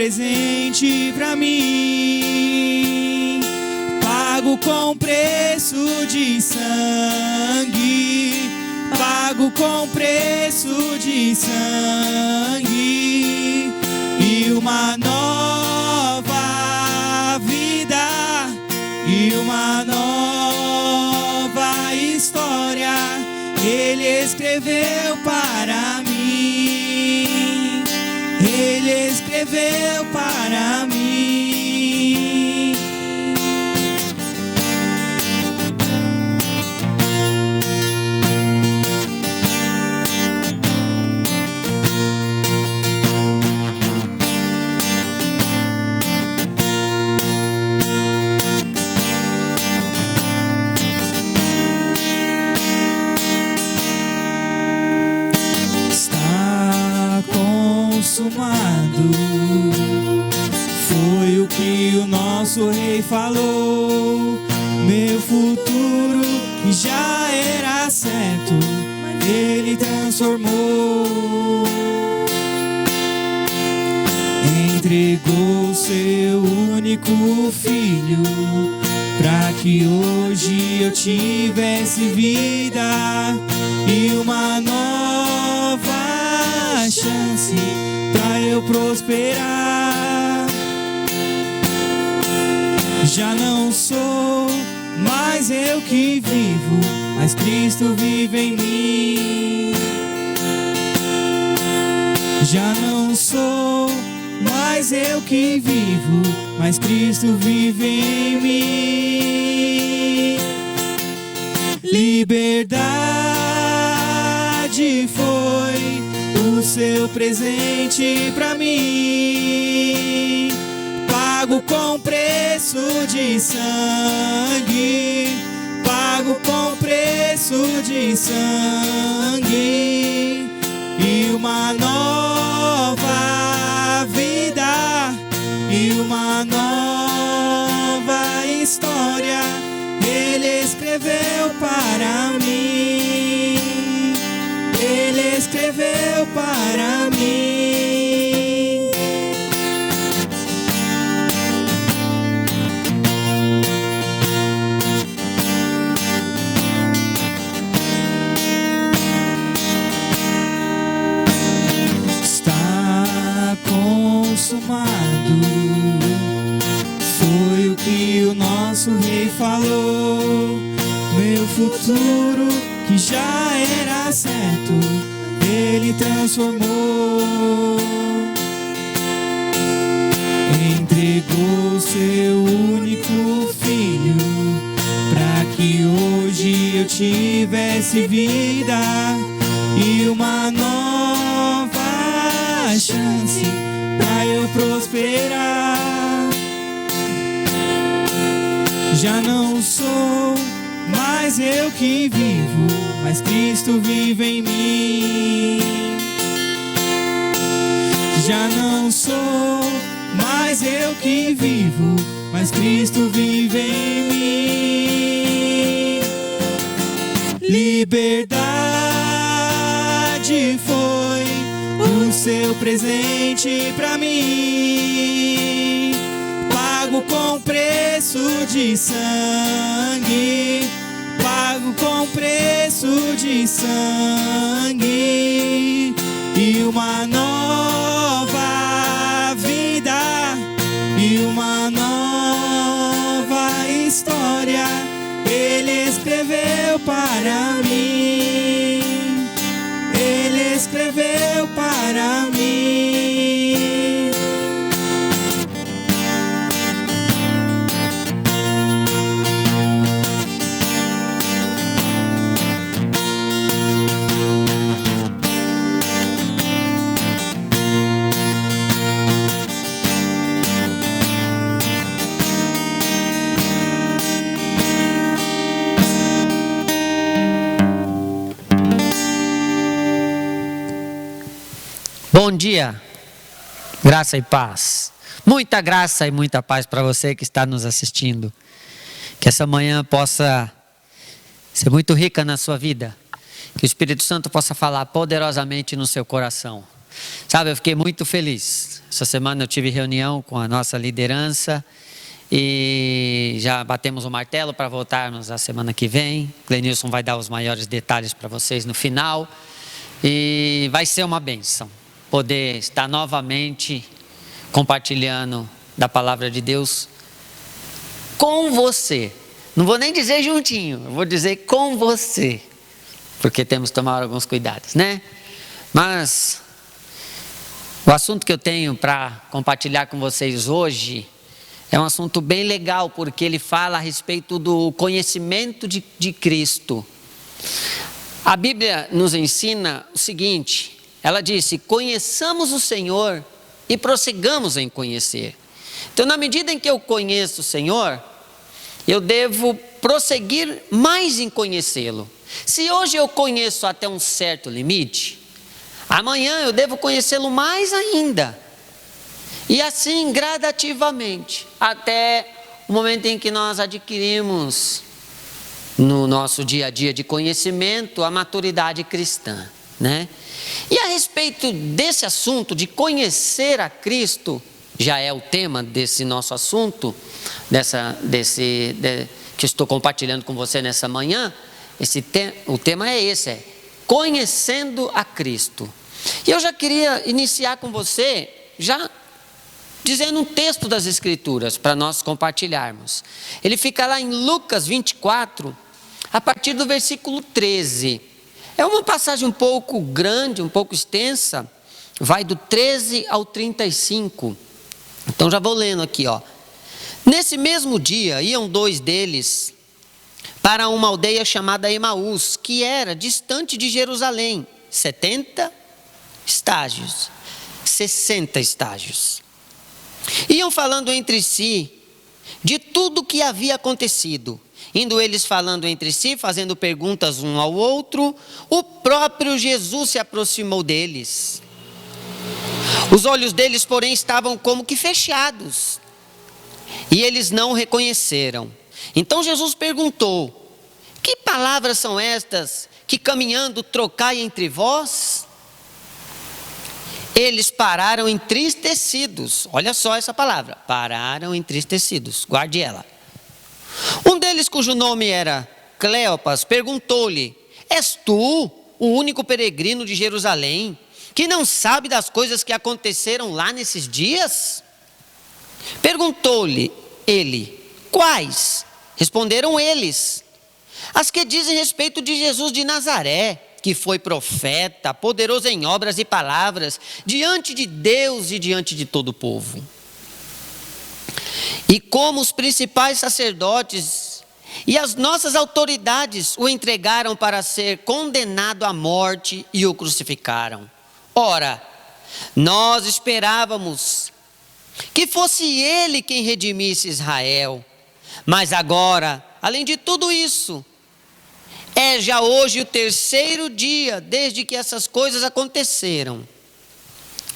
presente pra mim, pago com preço de sangue, pago com preço de sangue, e uma nova vida, e uma nova história Ele escreveu para mim, Ele escreveu para mim. Consumado, foi o que o nosso rei falou. Meu futuro que já era certo, Ele transformou. Entregou seu único filho, pra que hoje eu tivesse vida e uma nova chance pra eu prosperar. Já não sou mais eu que vivo, mas Cristo vive em mim. Já não sou mais eu que vivo, mas Cristo vive em mim. Liberdade foi o seu presente pra mim, pago com preço de sangue, pago com preço de sangue, e uma nova vida, e uma nova história Ele escreveu para mim, Ele escreveu para mim. Está consumado, foi o que o nosso rei falou. Meu futuro que já era certo, Ele transformou. Entregou seu único filho, pra que hoje eu tivesse vida e uma nova chance pra eu prosperar. Já não sou mais eu que vivo, mas Cristo vive em mim. Já não sou mais eu que vivo, mas Cristo vive em mim. Liberdade foi o seu presente pra mim, pago com preço de sangue, pago com preço de sangue, e uma nova vida, e uma nova história Ele escreveu para mim, Ele escreveu para mim. Bom dia, graça e paz. Muita graça e muita paz para você que está nos assistindo. Que essa manhã possa ser muito rica na sua vida. Que o Espírito Santo possa falar poderosamente no seu coração. Sabe, eu fiquei muito feliz. Essa semana eu tive reunião com a nossa liderança e já batemos o martelo para voltarmos a semana que vem. Glenilson vai dar os maiores detalhes para vocês no final. E vai ser uma bênção poder estar novamente compartilhando da palavra de Deus com você. Não vou nem dizer juntinho, eu vou dizer com você, porque temos que tomar alguns cuidados, né? Mas o assunto que eu tenho para compartilhar com vocês hoje é um assunto bem legal, porque ele fala a respeito do conhecimento de Cristo. A Bíblia nos ensina o seguinte, ela disse: conheçamos o Senhor e prossigamos em conhecer. Então, na medida em que eu conheço o Senhor, eu devo prosseguir mais em conhecê-lo. Se hoje eu conheço até um certo limite, amanhã eu devo conhecê-lo mais ainda. E assim gradativamente, até o momento em que nós adquirimos no nosso dia a dia de conhecimento a maturidade cristã, né? E a respeito desse assunto de conhecer a Cristo, já é o tema desse nosso assunto, que estou compartilhando com você nessa manhã. O tema é esse, é conhecendo a Cristo. E eu já queria iniciar com você, já dizendo um texto das Escrituras para nós compartilharmos. Ele fica lá em Lucas 24, a partir do versículo 13. É uma passagem um pouco grande, um pouco extensa, vai do 13 ao 35. Então já vou lendo aqui, ó. Nesse mesmo dia, iam dois deles para uma aldeia chamada Emaús, que era distante de Jerusalém, 60 estágios. Iam falando entre si de tudo o que havia acontecido. Indo eles falando entre si, fazendo perguntas um ao outro, o próprio Jesus se aproximou deles. Os olhos deles, porém, estavam como que fechados, e eles não o reconheceram. Então Jesus perguntou: que palavras são estas que caminhando trocai entre vós? Eles pararam entristecidos. Olha só essa palavra, pararam entristecidos, guarde ela. Um deles, cujo nome era Cleopas, perguntou-lhe: és tu o único peregrino de Jerusalém que não sabe das coisas que aconteceram lá nesses dias? Perguntou-lhe ele: quais? Responderam eles: as que dizem respeito de Jesus de Nazaré, que foi profeta, poderoso em obras e palavras, diante de Deus e diante de todo o povo. E como os principais sacerdotes e as nossas autoridades o entregaram para ser condenado à morte e o crucificaram. Ora, nós esperávamos que fosse ele quem redimisse Israel. Mas agora, além de tudo isso, é já hoje o terceiro dia desde que essas coisas aconteceram.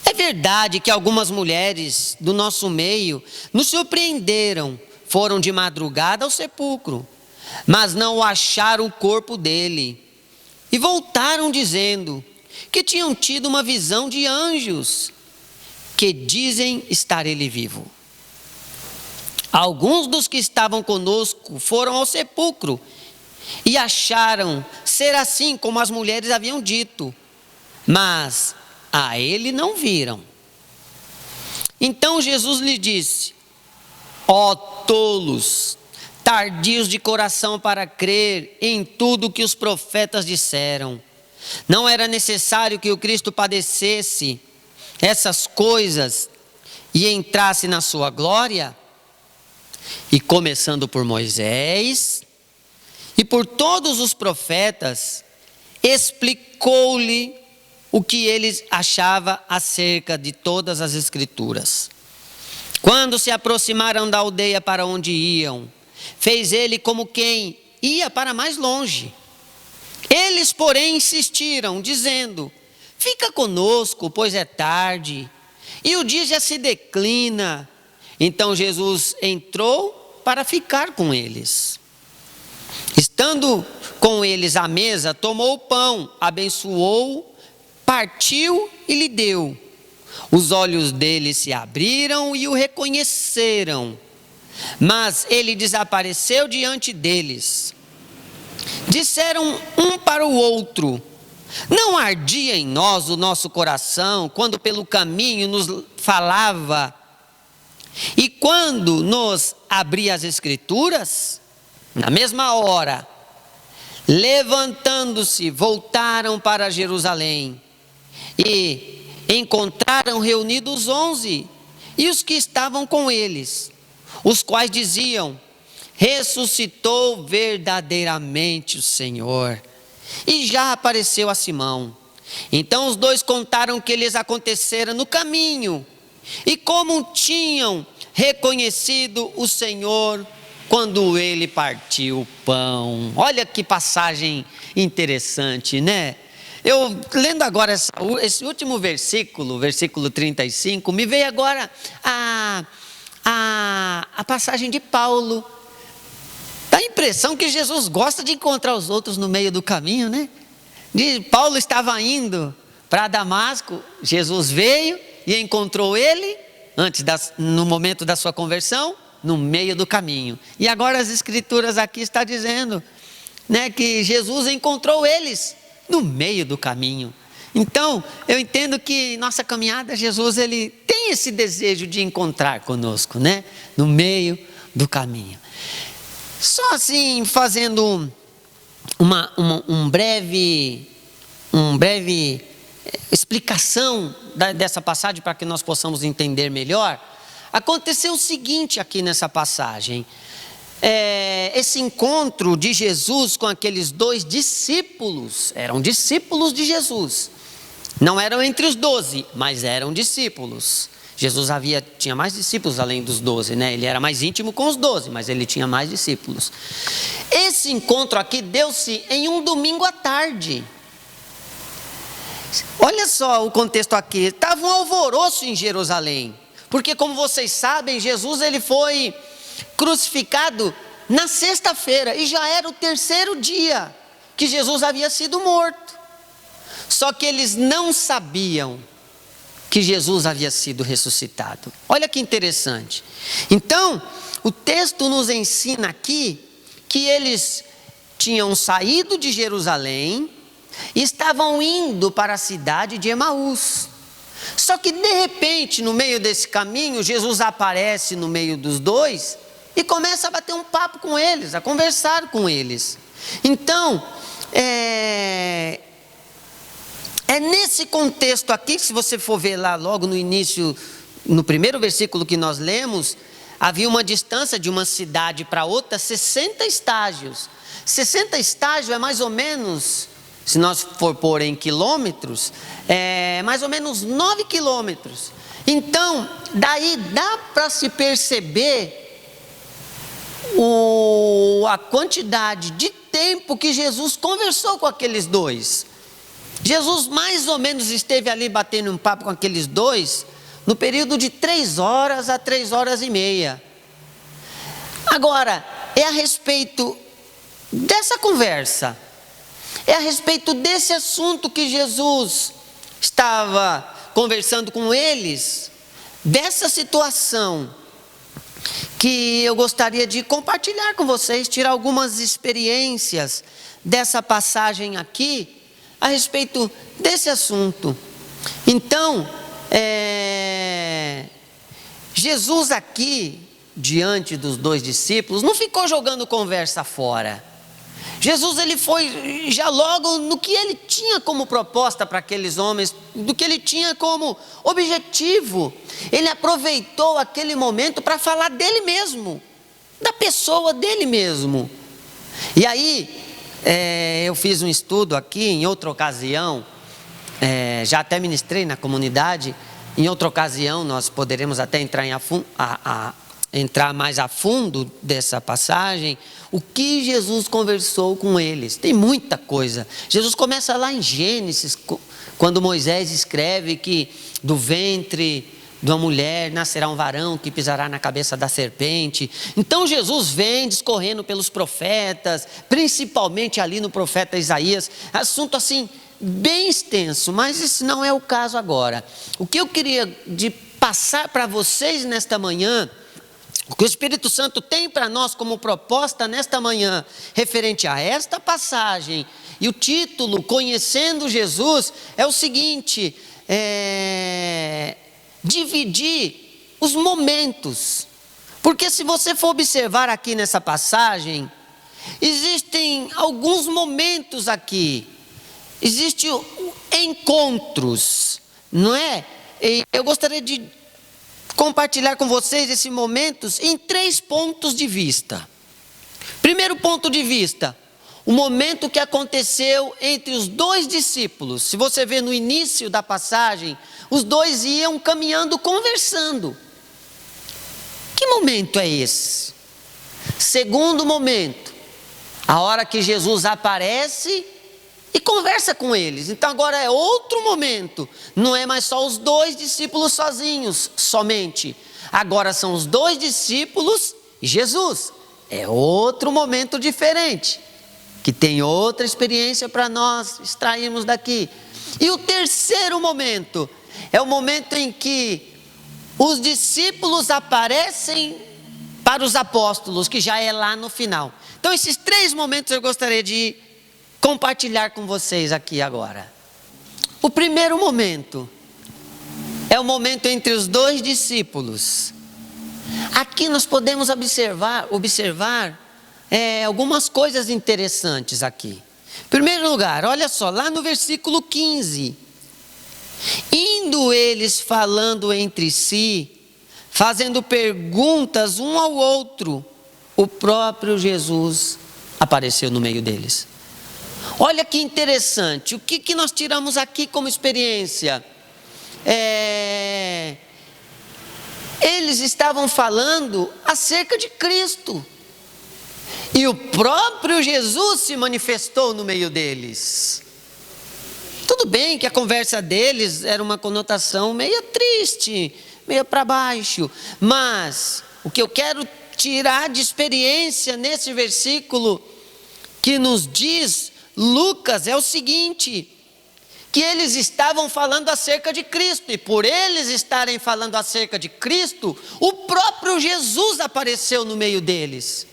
É verdade que algumas mulheres do nosso meio nos surpreenderam, foram de madrugada ao sepulcro, mas não acharam o corpo dele. E voltaram dizendo que tinham tido uma visão de anjos, que dizem estar ele vivo. Alguns dos que estavam conosco foram ao sepulcro e acharam ser assim como as mulheres haviam dito, mas a ele não viram. Então Jesus lhe disse: ó tolos, tardios de coração para crer em tudo que os profetas disseram. Não era necessário que o Cristo padecesse essas coisas e entrasse na sua glória? E começando por Moisés e por todos os profetas, explicou-lhe o que ele achava acerca de todas as Escrituras. Quando se aproximaram da aldeia para onde iam, fez ele como quem ia para mais longe. Eles, porém, insistiram, dizendo: fica conosco, pois é tarde, e o dia já se declina. Então Jesus entrou para ficar com eles. Estando com eles à mesa, tomou o pão, abençoou partiu e lhe deu. Os olhos dele se abriram e o reconheceram, mas ele desapareceu diante deles. Disseram um para o outro: não ardia em nós o nosso coração quando pelo caminho nos falava e quando nos abria as Escrituras? Na mesma hora, levantando-se, voltaram para Jerusalém e encontraram reunidos 11 e os que estavam com eles, os quais diziam: ressuscitou verdadeiramente o Senhor e já apareceu a Simão. Então os dois contaram o que lhes acontecera no caminho e como tinham reconhecido o Senhor quando ele partiu o pão. Olha que passagem interessante, né? Eu lendo agora esse último versículo, versículo 35, me veio agora a passagem de Paulo. Dá a impressão que Jesus gosta de encontrar os outros no meio do caminho, né? Paulo estava indo para Damasco, Jesus veio e encontrou ele, no momento da sua conversão, no meio do caminho. E agora as Escrituras aqui estão dizendo, né, que Jesus encontrou eles no meio do caminho. Então, eu entendo que nossa caminhada, Jesus, ele tem esse desejo de encontrar conosco, né? No meio do caminho. Só assim, fazendo um breve explicação dessa passagem para que nós possamos entender melhor. Aconteceu o seguinte aqui nessa passagem. Esse encontro de Jesus com aqueles 2 discípulos, eram discípulos de Jesus, não eram entre os 12, mas eram discípulos. Jesus tinha mais discípulos além dos 12, né? Ele era mais íntimo com os 12, mas ele tinha mais discípulos. Esse encontro aqui deu-se em um domingo à tarde. Olha só o contexto aqui, estava um alvoroço em Jerusalém, porque como vocês sabem, Jesus ele foi crucificado na sexta-feira e já era o 3º dia que Jesus havia sido morto. Só que eles não sabiam que Jesus havia sido ressuscitado. Olha que interessante. Então, o texto nos ensina aqui que eles tinham saído de Jerusalém e estavam indo para a cidade de Emaús. Só que de repente, no meio desse caminho, Jesus aparece no meio dos 2 e começa a bater um papo com eles, a conversar com eles. Então, é nesse contexto aqui, se você for ver lá logo no início, no primeiro versículo que nós lemos, havia uma distância de uma cidade para outra, 60 estágios. 60 estágios é mais ou menos, se nós for pôr em quilômetros, é mais ou menos 9 quilômetros. Então, daí dá para se perceber a quantidade de tempo que Jesus conversou com aqueles 2. Jesus mais ou menos esteve ali batendo um papo com aqueles 2 no período de 3 horas a 3 horas e meia. Agora, é a respeito dessa conversa, é a respeito desse assunto que Jesus estava conversando com eles, dessa situação, que eu gostaria de compartilhar com vocês, tirar algumas experiências dessa passagem aqui, a respeito desse assunto. Então, Jesus aqui, diante dos 2 discípulos, não ficou jogando conversa fora. Jesus ele foi já logo no que ele tinha como proposta para aqueles homens, do que ele tinha como objetivo. Ele aproveitou aquele momento para falar dele mesmo, da pessoa dele mesmo. E aí, eu fiz um estudo aqui em outra ocasião, já até ministrei na comunidade. Em outra ocasião nós poderemos até entrar mais a fundo dessa passagem, o que Jesus conversou com eles. Tem muita coisa. Jesus começa lá em Gênesis, quando Moisés escreve que do ventre de uma mulher nascerá um varão que pisará na cabeça da serpente. Então Jesus vem discorrendo pelos profetas, principalmente ali no profeta Isaías, assunto assim bem extenso, mas esse não é o caso agora. O que eu queria passar para vocês nesta manhã, o que o Espírito Santo tem para nós como proposta nesta manhã, referente a esta passagem, e o título, Conhecendo Jesus, é o seguinte: dividir os momentos. Porque se você for observar aqui nessa passagem, existem alguns momentos aqui, existem encontros, não é? E eu gostaria de compartilhar com vocês esses momentos em 3 pontos de vista. Primeiro ponto de vista, o momento que aconteceu entre os 2 discípulos. Se você vê no início da passagem, os 2 iam caminhando, conversando. Que momento é esse? Segundo momento, a hora que Jesus aparece e conversa com eles. Então agora é outro momento. Não é mais só os 2 discípulos sozinhos, somente. Agora são os 2 discípulos e Jesus. É outro momento diferente, que tem outra experiência para nós extrairmos daqui. E o terceiro momento é o momento em que os discípulos aparecem para os apóstolos, que já é lá no final. Então esses 3 momentos eu gostaria de compartilhar com vocês aqui agora. O primeiro momento é o momento entre os 2 discípulos. Aqui nós podemos observar algumas coisas interessantes aqui. Em primeiro lugar, olha só, lá no versículo 15. Indo eles falando entre si, fazendo perguntas um ao outro, o próprio Jesus apareceu no meio deles. Olha que interessante, o que nós tiramos aqui como experiência? Eles estavam falando acerca de Cristo, e o próprio Jesus se manifestou no meio deles. Tudo bem que a conversa deles era uma conotação meio triste, meio para baixo, mas o que eu quero tirar de experiência nesse versículo que nos diz Lucas é o seguinte: que eles estavam falando acerca de Cristo, e por eles estarem falando acerca de Cristo, o próprio Jesus apareceu no meio deles.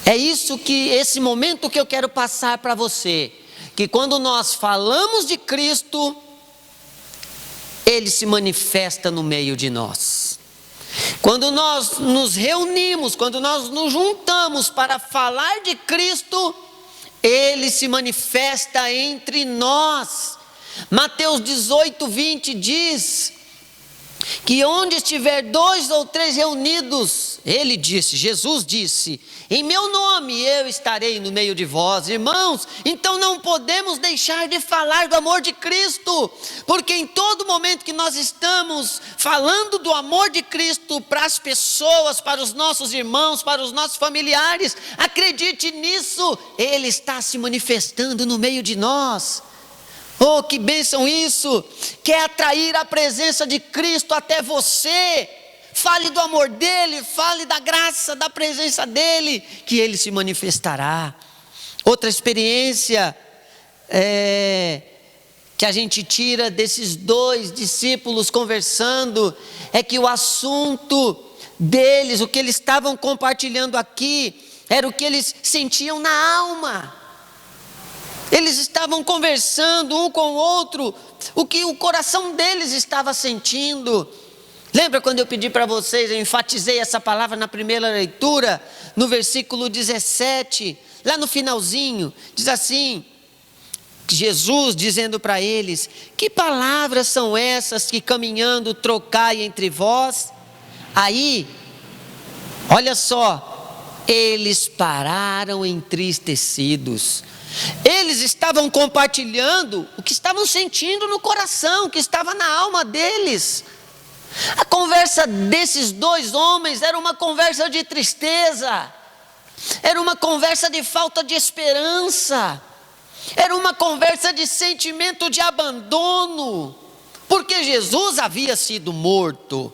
É isso que, esse momento que eu quero passar para você, que quando nós falamos de Cristo, Ele se manifesta no meio de nós. Quando nós nos reunimos, quando nós nos juntamos para falar de Cristo, Ele se manifesta entre nós. Mateus 18:20 diz que onde estiver 2 ou 3 reunidos, Ele disse, Jesus disse, em meu nome eu estarei no meio de vós, irmãos. Então não podemos deixar de falar do amor de Cristo, porque em todo momento que nós estamos falando do amor de Cristo para as pessoas, para os nossos irmãos, para os nossos familiares, acredite nisso, Ele está se manifestando no meio de nós. Oh, que bênção isso! Quer atrair a presença de Cristo até você? Fale do amor dEle, fale da graça, da presença dEle, que Ele se manifestará. Outra experiência que a gente tira desses 2 discípulos conversando, é que o assunto deles, o que eles estavam compartilhando aqui, era o que eles sentiam na alma. Eles estavam conversando um com o outro, o que o coração deles estava sentindo. Lembra quando eu pedi para vocês, eu enfatizei essa palavra na primeira leitura, no versículo 17, lá no finalzinho, diz assim, Jesus dizendo para eles, que palavras são essas que caminhando trocai entre vós? Aí, olha só, eles pararam entristecidos. Eles estavam compartilhando o que estavam sentindo no coração, o que estava na alma deles. A conversa desses 2 homens era uma conversa de tristeza, era uma conversa de falta de esperança, era uma conversa de sentimento de abandono, porque Jesus havia sido morto.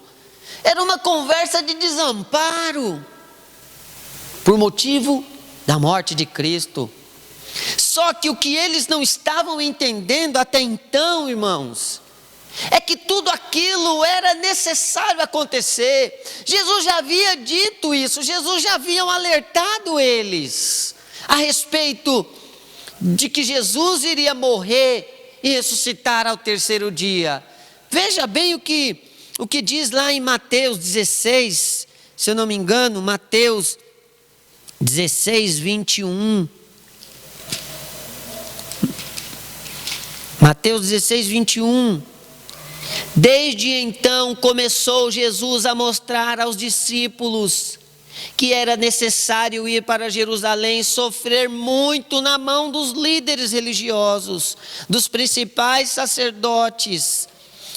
Era uma conversa de desamparo, por motivo da morte de Cristo. Só que o que eles não estavam entendendo até então, irmãos, é que tudo aquilo era necessário acontecer. Jesus já havia dito isso, Jesus já havia alertado eles a respeito de que Jesus iria morrer e ressuscitar ao terceiro dia. Veja bem o que diz lá em Mateus 16, se eu não me engano, Mateus 16, 21. Mateus 16, 21. Desde então começou Jesus a mostrar aos discípulos que era necessário ir para Jerusalém, sofrer muito na mão dos líderes religiosos, dos principais sacerdotes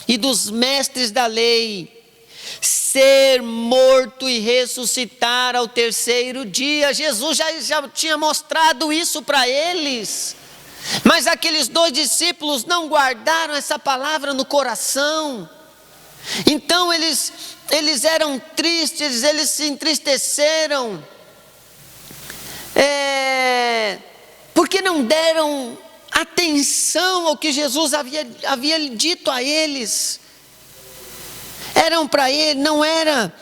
e dos mestres da lei, ser morto e ressuscitar ao terceiro dia. Jesus já tinha mostrado isso para eles. Mas aqueles 2 discípulos não guardaram essa palavra no coração. Então eles eram tristes, eles se entristeceram, porque não deram atenção ao que Jesus havia dito a eles. Eram para ele, não era,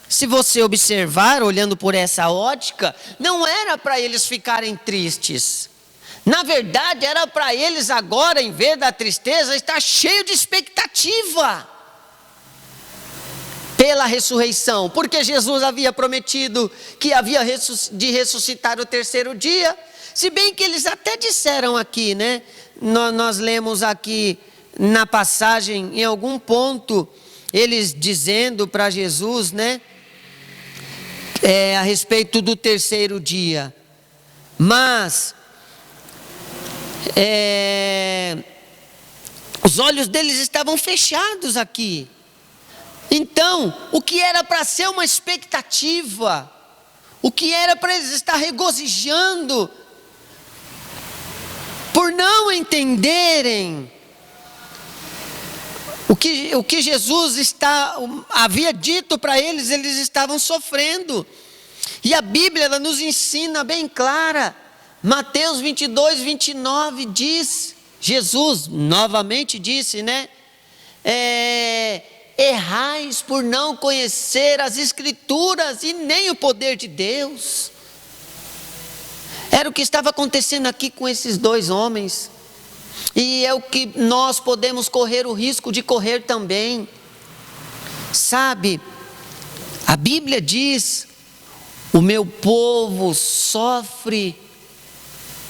se você observar, olhando por essa ótica, não era para eles ficarem tristes. Na verdade, era para eles agora, em vez da tristeza, estar cheio de expectativa pela ressurreição, porque Jesus havia prometido que havia de ressuscitar o terceiro dia. Se bem que eles até disseram aqui, né? Nós lemos aqui na passagem, em algum ponto, eles dizendo para Jesus, né? A respeito do terceiro dia. Mas os olhos deles estavam fechados aqui. Então, o que era para ser uma expectativa, o que era para eles estar regozijando, por não entenderem o que Jesus havia dito para eles, eles estavam sofrendo. E a Bíblia ela nos ensina bem clara. Mateus 22, 29 diz, Jesus novamente disse, né? Errais por não conhecer as Escrituras e nem o poder de Deus. Era o que estava acontecendo aqui com esses 2 homens. E é o que nós podemos correr o risco de correr também. Sabe, a Bíblia diz: o meu povo sofre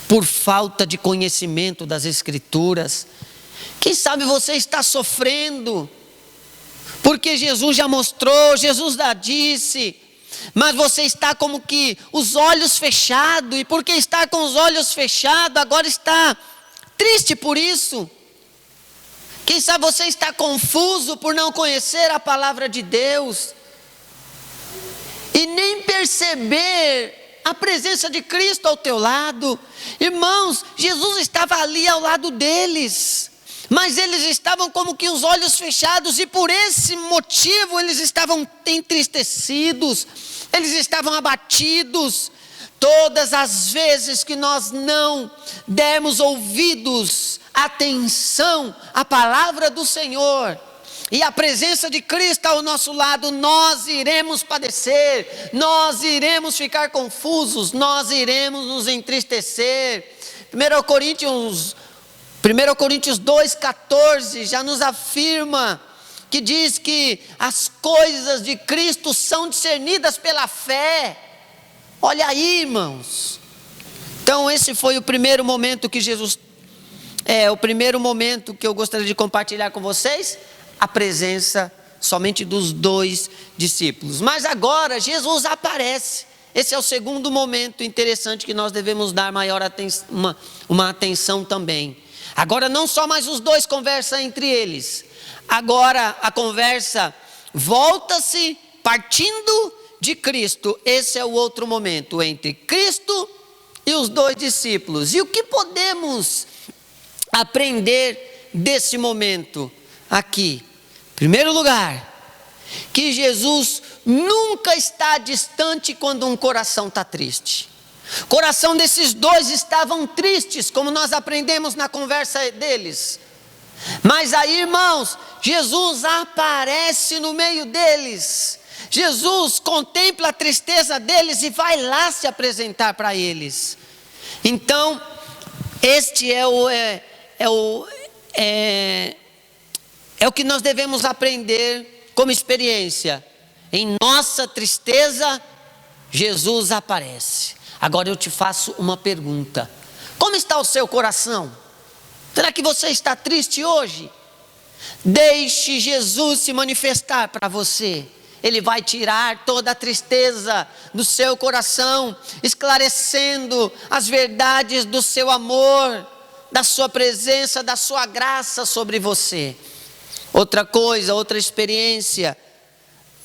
por falta de conhecimento das Escrituras. Quem sabe você está sofrendo, porque Jesus já mostrou, Jesus já disse, mas você está como que os olhos fechados, e porque está com os olhos fechados, agora está triste por isso. Quem sabe você está confuso por não conhecer a palavra de Deus, e nem perceber a presença de Cristo ao teu lado. Irmãos, Jesus estava ali ao lado deles, mas eles estavam como que os olhos fechados, e por esse motivo eles estavam entristecidos, eles estavam abatidos. Todas as vezes que nós não dermos ouvidos, atenção à palavra do Senhor, e a presença de Cristo ao nosso lado, nós iremos padecer, nós iremos ficar confusos, nós iremos nos entristecer. 1 Coríntios 2,14 já nos afirma, que diz que as coisas de Cristo são discernidas pela fé. Olha aí, irmãos. Então esse foi o primeiro momento que o primeiro momento que eu gostaria de compartilhar com vocês, a presença somente dos 2 discípulos. Mas agora Jesus aparece. Esse é o segundo momento interessante que nós devemos dar maior atenção, uma atenção também. Agora não só mais os 2 conversam entre eles. Agora a conversa volta-se partindo de Cristo. Esse é o outro momento entre Cristo e os 2 discípulos. E o que podemos aprender desse momento aqui? Em primeiro lugar, que Jesus nunca está distante quando um coração está triste. O coração desses dois estavam tristes, como nós aprendemos na conversa deles. Mas aí, irmãos, Jesus aparece no meio deles. Jesus contempla a tristeza deles e vai lá se apresentar para eles. Então, este é o que nós devemos aprender como experiência. Em nossa tristeza, Jesus aparece. Agora eu te faço uma pergunta: como está o seu coração? Será que você está triste hoje? Deixe Jesus se manifestar para você. Ele vai tirar toda a tristeza do seu coração, esclarecendo as verdades do seu amor, da sua presença, da sua graça sobre você. Outra coisa, outra experiência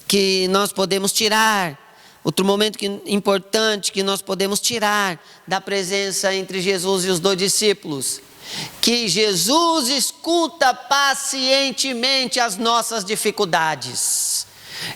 que nós podemos tirar, outro momento importante que nós podemos tirar da presença entre Jesus e os dois discípulos, que Jesus escuta pacientemente as nossas dificuldades.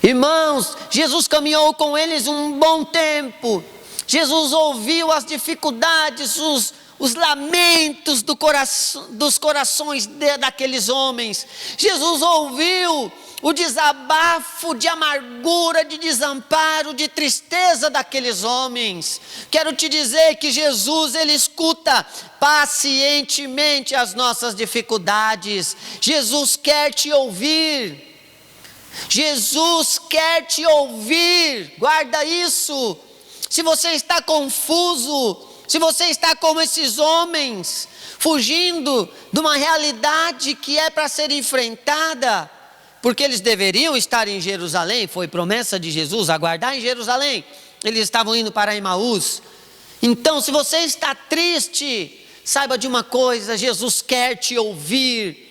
Irmãos, Jesus caminhou com eles um bom tempo. Jesus ouviu as dificuldades, os lamentos dos corações daqueles homens. Jesus ouviu o desabafo de amargura, de desamparo, de tristeza daqueles homens. Quero te dizer que Jesus, Ele escuta pacientemente as nossas dificuldades. Jesus quer te ouvir. Jesus quer te ouvir. Guarda isso. Se você está confuso, se você está como esses homens, fugindo de uma realidade que é para ser enfrentada, porque eles deveriam estar em Jerusalém, foi promessa de Jesus, aguardar em Jerusalém. Eles estavam indo para Emaús. Então, se você está triste, saiba de uma coisa: Jesus quer te ouvir.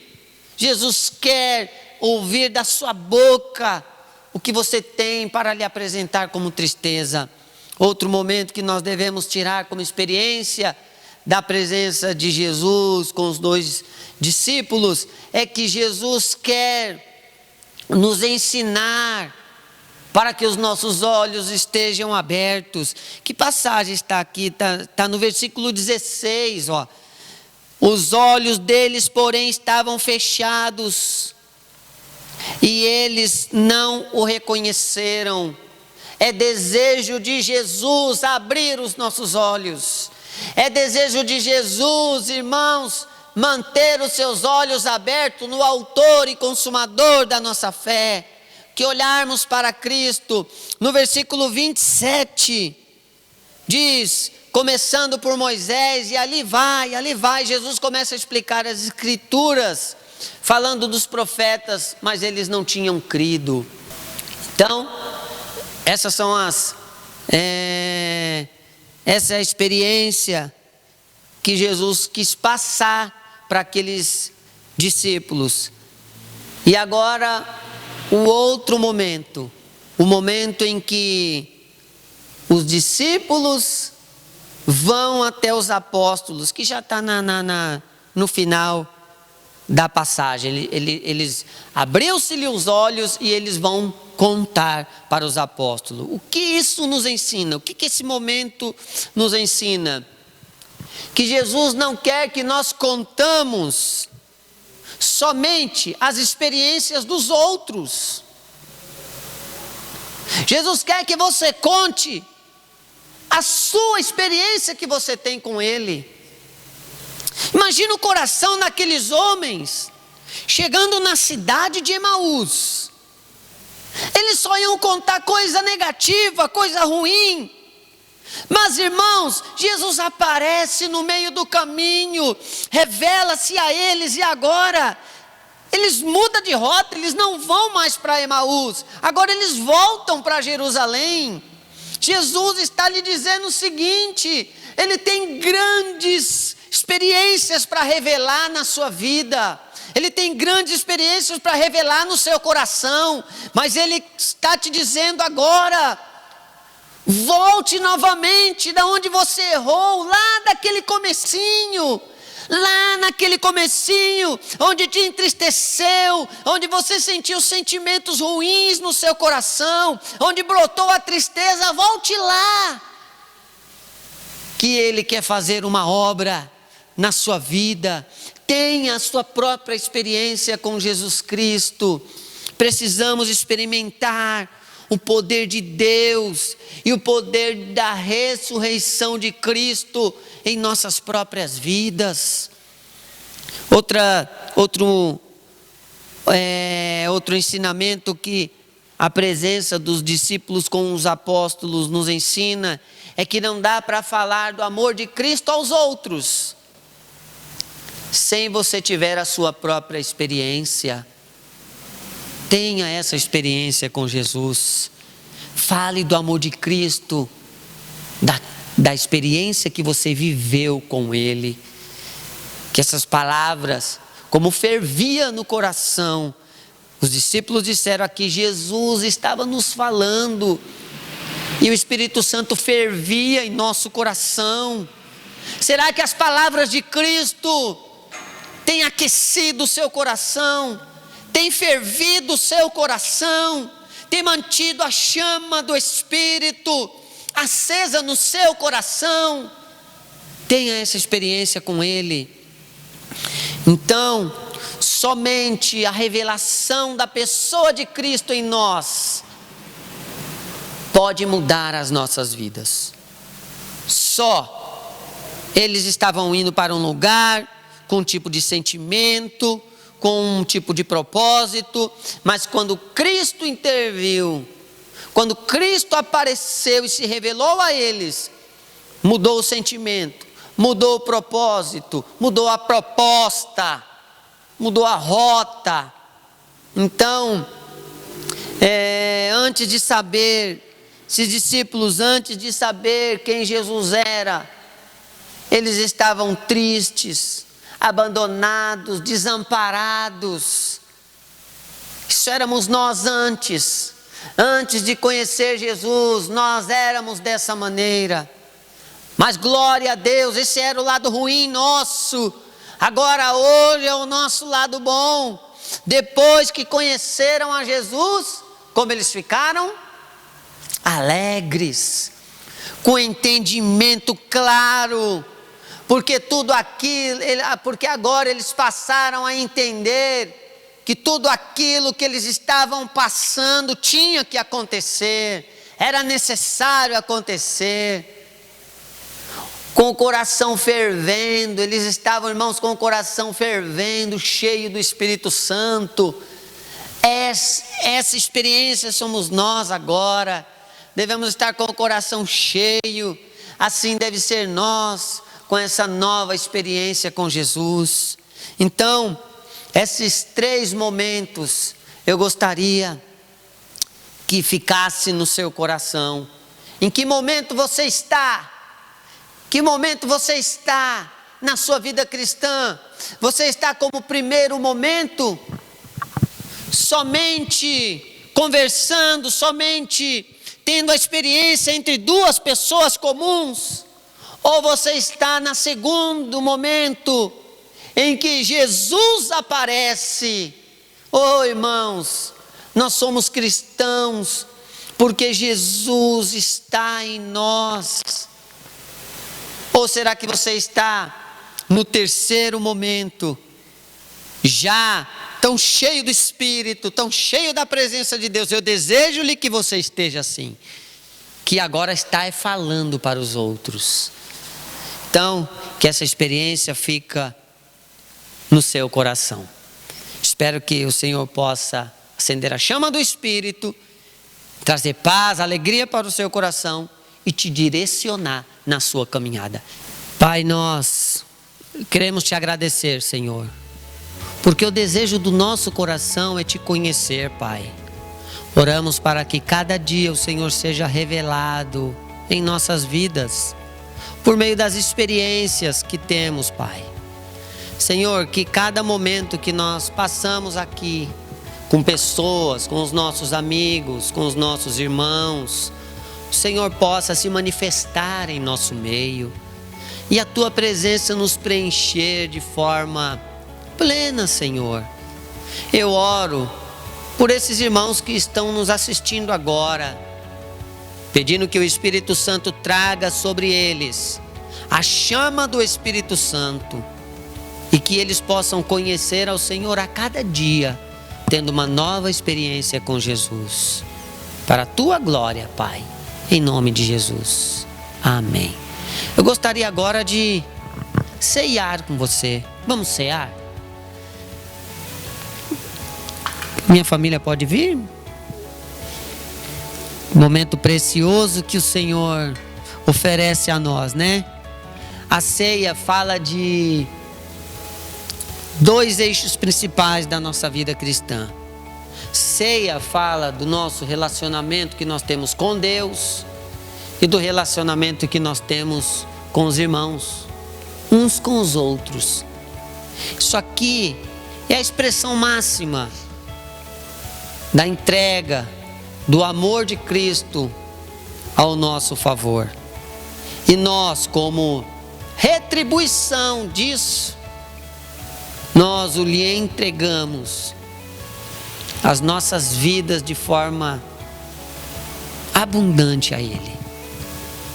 Jesus quer ouvir da sua boca o que você tem para lhe apresentar como tristeza. Outro momento que nós devemos tirar como experiência da presença de Jesus com os dois discípulos é que Jesus quer nos ensinar para que os nossos olhos estejam abertos. Que passagem está aqui? Está no versículo 16, ó. Os olhos deles, porém, estavam fechados e eles não o reconheceram. É desejo de Jesus abrir os nossos olhos. É desejo de Jesus, irmãos, manter os seus olhos abertos no autor e consumador da nossa fé. Que olharmos para Cristo. No versículo 27, diz, começando por Moisés, e ali vai, Jesus começa a explicar as escrituras, falando dos profetas, mas eles não tinham crido. Então, essas são essa é a experiência que Jesus quis passar para aqueles discípulos. E agora, o outro momento, o momento em que os discípulos vão até os apóstolos, que já está no final da passagem. Eles abriu-se-lhe os olhos e eles vão contar para os apóstolos. O que isso nos ensina? O que esse momento nos ensina? Que Jesus não quer que nós contamos somente as experiências dos outros. Jesus quer que você conte a sua experiência que você tem com Ele. Imagina o coração daqueles homens chegando na cidade de Emaús. Eles só iam contar coisa negativa, coisa ruim. Mas, irmãos, Jesus aparece no meio do caminho, revela-se a eles, e agora eles mudam de rota, eles não vão mais para Emaús, agora eles voltam para Jerusalém. Jesus está lhe dizendo o seguinte: Ele tem grandes experiências para revelar na sua vida. Ele tem grandes experiências para revelar no seu coração. Mas Ele está te dizendo agora: volte novamente da onde você errou, lá daquele comecinho. Lá naquele comecinho, onde te entristeceu, onde você sentiu sentimentos ruins no seu coração, onde brotou a tristeza, volte lá. que Ele quer fazer uma obra na sua vida. Tenha a sua própria experiência com Jesus Cristo. Precisamos experimentar o poder de Deus e o poder da ressurreição de Cristo em nossas próprias vidas. Outro ensinamento que a presença dos discípulos com os apóstolos nos ensina é que não dá para falar do amor de Cristo aos outros sem você tiver a sua própria experiência. Tenha essa experiência com Jesus. Fale do amor de Cristo, da experiência que você viveu com Ele. Que essas palavras, como fervia no coração, os discípulos disseram aqui, Jesus estava nos falando, e o Espírito Santo fervia em nosso coração. Será que as palavras de Cristo têm aquecido o seu coração? Tem fervido o seu coração? Tem mantido a chama do Espírito acesa no seu coração? Tenha essa experiência com Ele. Então, somente a revelação da pessoa de Cristo em nós pode mudar as nossas vidas. Só eles estavam indo para um lugar com um tipo de sentimento, com um tipo de propósito, mas quando Cristo interviu, quando Cristo apareceu e se revelou a eles, mudou o sentimento, mudou o propósito, mudou a proposta, mudou a rota. Então, antes de saber, esses discípulos, antes de saber quem Jesus era, eles estavam tristes, abandonados, desamparados. Isso éramos nós antes de conhecer Jesus, nós éramos dessa maneira. Mas glória a Deus, esse era o lado ruim nosso. Agora hoje é o nosso lado bom. Depois que conheceram a Jesus, como eles ficaram? Alegres, com entendimento claro, porque agora eles passaram a entender que tudo aquilo que eles estavam passando tinha que acontecer, era necessário acontecer. Com o coração fervendo, eles estavam, irmãos, com o coração fervendo, cheio do Espírito Santo. Essa experiência somos nós agora. Devemos estar com o coração cheio, assim deve ser nós, com essa nova experiência com Jesus. Então, esses 3 momentos, eu gostaria que ficasse no seu coração. Em que momento você está? Que momento você está na sua vida cristã? Você está como primeiro momento, somente conversando, somente tendo a experiência entre 2 pessoas comuns? Ou você está no segundo momento, em que Jesus aparece? Oh, irmãos, nós somos cristãos porque Jesus está em nós. Ou será que você está no terceiro momento, já tão cheio do Espírito, tão cheio da presença de Deus? Eu desejo-lhe que você esteja assim, que agora está falando para os outros. Então, que essa experiência fica no seu coração. Espero que o Senhor possa acender a chama do Espírito, trazer paz, alegria para o seu coração e te direcionar na sua caminhada. Pai, nós queremos te agradecer, Senhor, porque o desejo do nosso coração é te conhecer, Pai. Oramos para que cada dia o Senhor seja revelado em nossas vidas, por meio das experiências que temos, Pai. Senhor, que cada momento que nós passamos aqui, com pessoas, com os nossos amigos, com os nossos irmãos, o Senhor possa se manifestar em nosso meio e a Tua presença nos preencher de forma plena, Senhor. Eu oro por esses irmãos que estão nos assistindo agora, pedindo que o Espírito Santo traga sobre eles a chama do Espírito Santo, e que eles possam conhecer ao Senhor a cada dia, tendo uma nova experiência com Jesus. Para a tua glória, Pai, em nome de Jesus. Amém. Eu gostaria agora de ceiar com você. Vamos cear? Minha família pode vir? Momento precioso que o Senhor oferece a nós, né? A ceia fala de dois eixos principais da nossa vida cristã. Ceia fala do nosso relacionamento que nós temos com Deus e do relacionamento que nós temos com os irmãos, uns com os outros. Isso aqui é a expressão máxima da entrega, do amor de Cristo ao nosso favor. E nós, como retribuição disso, nós o lhe entregamos as nossas vidas de forma abundante a Ele.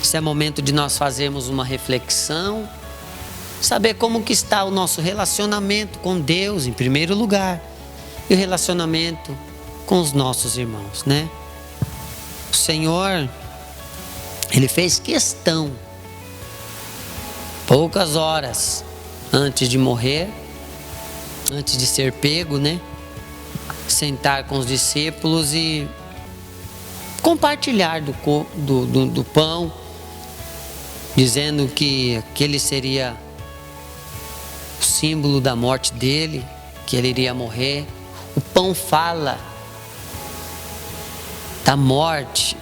Esse é momento de nós fazermos uma reflexão, saber como que está o nosso relacionamento com Deus em primeiro lugar, e o relacionamento com os nossos irmãos, né? O Senhor, Ele fez questão, poucas horas antes de morrer, antes de ser pego, né? Sentar com os discípulos e compartilhar do pão, dizendo que aquele seria o símbolo da morte dele, que ele iria morrer. O pão fala da morte,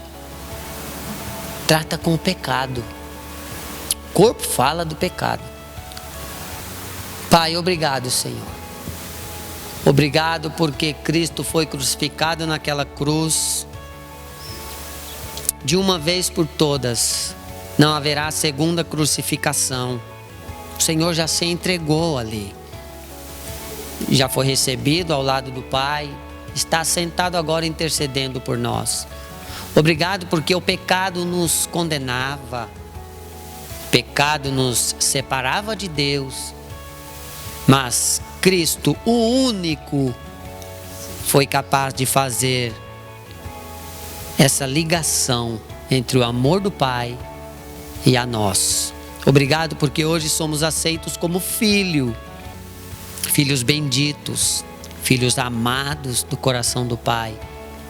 trata com o pecado. O corpo fala do pecado. Pai, obrigado, Senhor. Obrigado porque Cristo foi crucificado naquela cruz. De uma vez por todas, não haverá segunda crucificação. O Senhor já se entregou ali. Já foi recebido ao lado do Pai. Está sentado agora intercedendo por nós. Obrigado porque o pecado nos condenava. O pecado nos separava de Deus. Mas Cristo, o único, foi capaz de fazer essa ligação entre o amor do Pai e a nós. Obrigado porque hoje somos aceitos como filhos benditos, filhos amados do coração do Pai,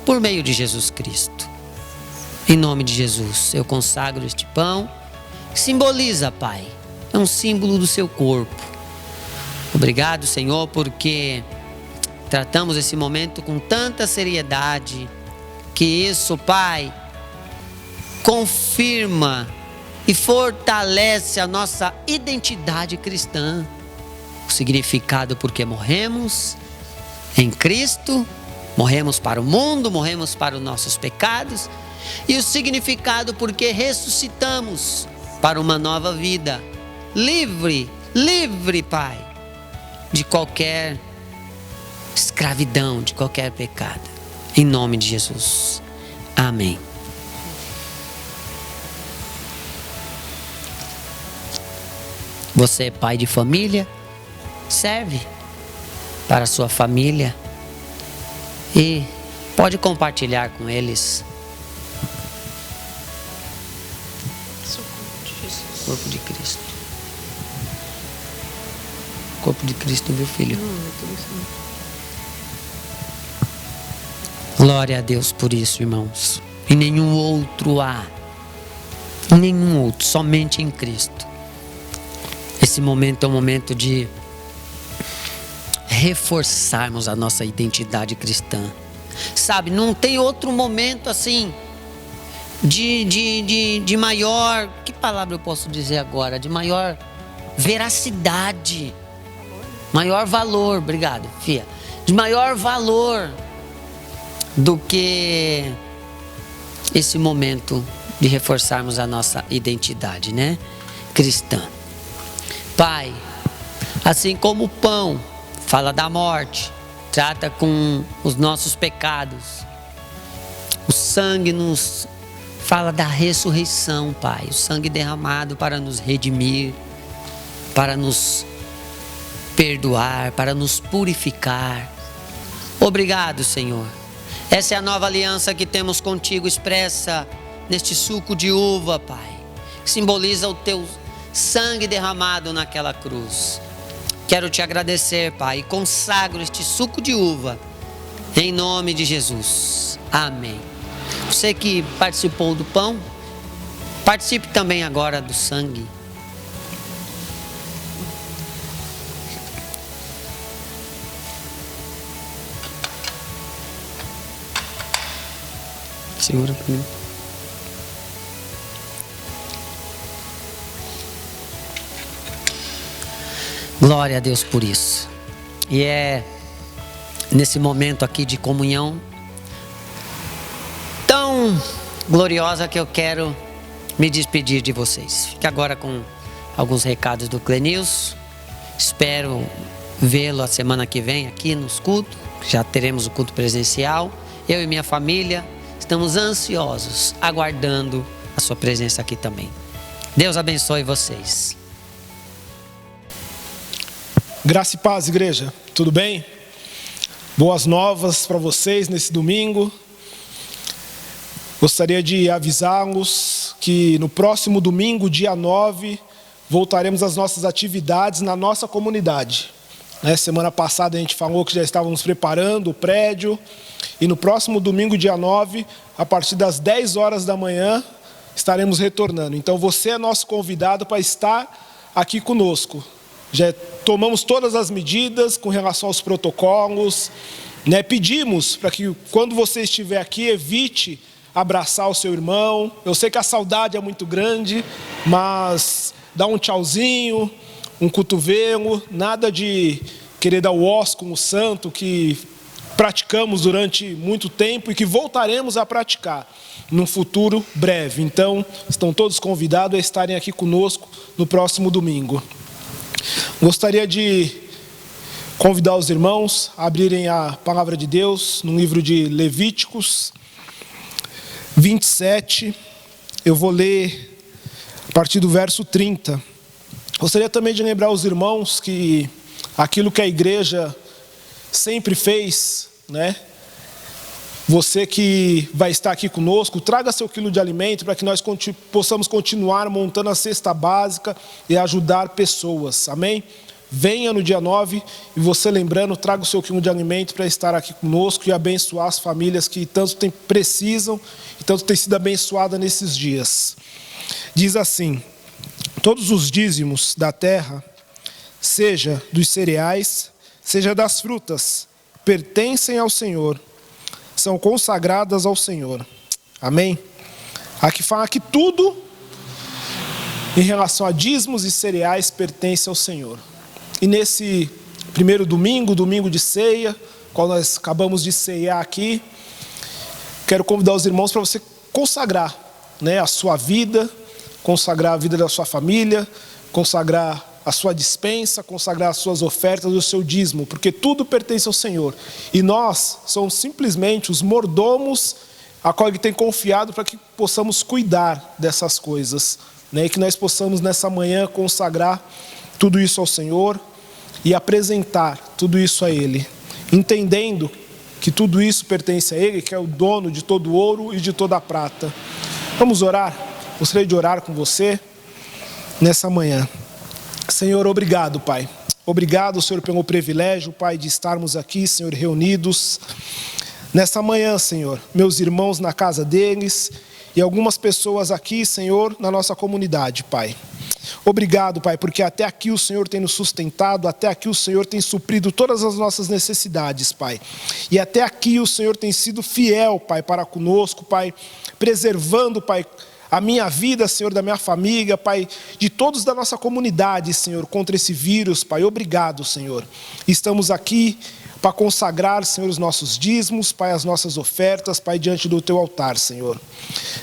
por meio de Jesus Cristo. Em nome de Jesus, eu consagro este pão, que simboliza, Pai, é um símbolo do seu corpo. Obrigado, Senhor, porque tratamos esse momento com tanta seriedade, que isso, Pai, confirma e fortalece a nossa identidade cristã. O significado porque morremos em Cristo, morremos para o mundo, morremos para os nossos pecados, e o significado porque ressuscitamos para uma nova vida, livre, Pai, de qualquer escravidão, de qualquer pecado. Em nome de Jesus. Amém. Você é pai de família, serve para a sua família e pode compartilhar com eles. Corpo de Cristo. Corpo de Cristo, meu filho. Glória a Deus por isso, irmãos. E nenhum outro há. Nenhum outro, somente em Cristo. Esse momento é um momento de reforçarmos a nossa identidade cristã. Sabe, não tem outro momento assim de maior, que palavra eu posso dizer agora? De maior veracidade, maior valor, obrigado, Fia. De maior valor do que esse momento de reforçarmos a nossa identidade, né? Cristã. Pai, assim como o pão fala da morte, trata com os nossos pecados, o sangue nos fala da ressurreição, Pai. O sangue derramado para nos redimir, para nos perdoar, para nos purificar. Obrigado, Senhor. Essa é a nova aliança que temos contigo, expressa neste suco de uva, Pai, que simboliza o teu sangue derramado naquela cruz. Quero te agradecer, Pai, e consagro este suco de uva em nome de Jesus. Amém. Você que participou do pão, participe também agora do sangue. Segura para mim. Glória a Deus por isso. E é nesse momento aqui de comunhão tão gloriosa que eu quero me despedir de vocês. Fique agora com alguns recados do Clenilson. Espero vê-lo a semana que vem aqui nos cultos. Já teremos o culto presencial. Eu e minha família estamos ansiosos, aguardando a sua presença aqui também. Deus abençoe vocês. Graça e paz, igreja. Tudo bem? Boas novas para vocês nesse domingo. Gostaria de avisá-los que no próximo domingo, dia 9, voltaremos às nossas atividades na nossa comunidade. Semana passada a gente falou que já estávamos preparando o prédio. E no próximo domingo, dia 9, a partir das 10 horas da manhã, estaremos retornando. Então você é nosso convidado para estar aqui conosco. Já tomamos todas as medidas com relação aos protocolos, Pedimos para que quando você estiver aqui, evite abraçar o seu irmão. Eu sei que a saudade é muito grande, mas dá um tchauzinho, um cotovelo, nada de querer dar o osso com o santo que praticamos durante muito tempo e que voltaremos a praticar num futuro breve. Então, estão todos convidados a estarem aqui conosco no próximo domingo. Gostaria de convidar os irmãos a abrirem a palavra de Deus no livro de Levíticos 27. Eu vou ler a partir do verso 30. Gostaria também de lembrar os irmãos que aquilo que a igreja sempre fez, Você que vai estar aqui conosco, traga seu quilo de alimento para que nós possamos continuar montando a cesta básica e ajudar pessoas, amém? Venha no dia 9 e você lembrando, traga o seu quilo de alimento para estar aqui conosco e abençoar as famílias que tanto precisam e tanto têm sido abençoadas nesses dias. Diz assim: todos os dízimos da terra, seja dos cereais, seja das frutas, pertencem ao Senhor, são consagradas ao Senhor. Amém? Aqui fala que tudo em relação a dízimos e cereais pertence ao Senhor. E nesse primeiro domingo, domingo de ceia, qual nós acabamos de ceiar aqui, quero convidar os irmãos para você consagrar, a sua vida, consagrar a vida da sua família, consagrar a sua despensa, consagrar as suas ofertas, o seu dízimo, porque tudo pertence ao Senhor. E nós somos simplesmente os mordomos a qual Ele tem confiado para que possamos cuidar dessas coisas, E que nós possamos nessa manhã consagrar tudo isso ao Senhor e apresentar tudo isso a Ele, entendendo que tudo isso pertence a Ele, que é o dono de todo o ouro e de toda a prata. Vamos orar? Gostaria de orar com você nessa manhã. Senhor, obrigado, Pai. Obrigado, Senhor, pelo privilégio, Pai, de estarmos aqui, Senhor, reunidos nessa manhã, Senhor. Meus irmãos na casa deles e algumas pessoas aqui, Senhor, na nossa comunidade, Pai. Obrigado, Pai, porque até aqui o Senhor tem nos sustentado, até aqui o Senhor tem suprido todas as nossas necessidades, Pai. E até aqui o Senhor tem sido fiel, Pai, para conosco, Pai, preservando, Pai, a minha vida, Senhor, da minha família, Pai, de todos da nossa comunidade, Senhor, contra esse vírus, Pai. Obrigado, Senhor. Estamos aqui para consagrar, Senhor, os nossos dízimos, Pai, as nossas ofertas, Pai, diante do Teu altar, Senhor.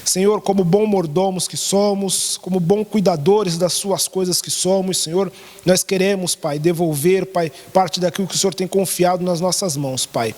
Senhor, como bons mordomos que somos, como bons cuidadores das Suas coisas que somos, Senhor, nós queremos, Pai, devolver, Pai, parte daquilo que o Senhor tem confiado nas nossas mãos, Pai.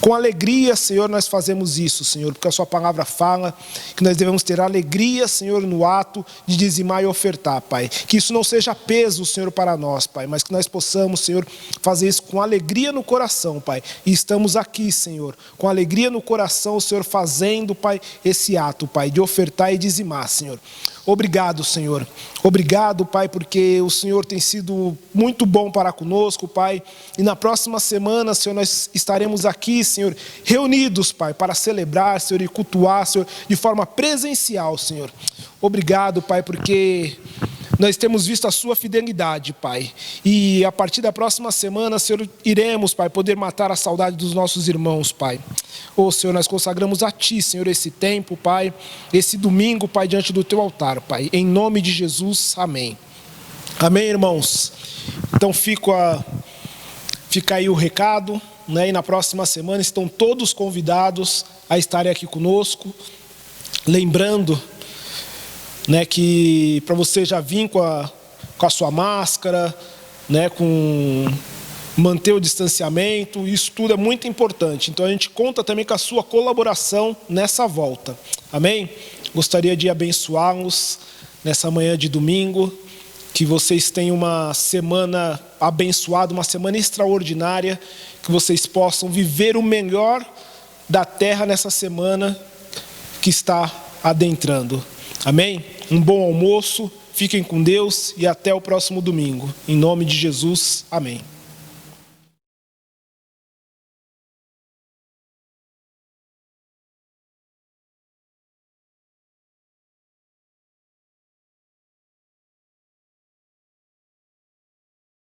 Com alegria, Senhor, nós fazemos isso, Senhor, porque a Sua palavra fala que nós devemos ter alegria, Senhor, no ato de dizimar e ofertar, Pai. Que isso não seja peso, Senhor, para nós, Pai, mas que nós possamos, Senhor, fazer isso com alegria no coração, Pai. E estamos aqui, Senhor, com alegria no coração, Senhor, fazendo, Pai, esse ato, Pai, de ofertar e dizimar, Senhor. Obrigado, Senhor. Obrigado, Pai, porque o Senhor tem sido muito bom para conosco, Pai. E na próxima semana, Senhor, nós estaremos aqui, Senhor, reunidos, Pai, para celebrar, Senhor, e cultuar, Senhor, de forma presencial, Senhor. Obrigado, Pai, porque nós temos visto a Sua fidelidade, Pai. E a partir da próxima semana, Senhor, iremos, Pai, poder matar a saudade dos nossos irmãos, Pai. Senhor, nós consagramos a Ti, Senhor, esse tempo, Pai, esse domingo, Pai, diante do Teu altar, Pai. Em nome de Jesus, amém. Amém, irmãos? Então fica aí o recado, né? E na próxima semana estão todos convidados a estarem aqui conosco. Lembrando, né, que para você já vir com a sua máscara, né, com manter o distanciamento, isso tudo é muito importante. Então a gente conta também com a sua colaboração nessa volta. Amém? Gostaria de abençoá-los nessa manhã de domingo, que vocês tenham uma semana abençoada, uma semana extraordinária, que vocês possam viver o melhor da terra nessa semana que está adentrando. Amém? Um bom almoço, fiquem com Deus e até o próximo domingo. Em nome de Jesus, amém.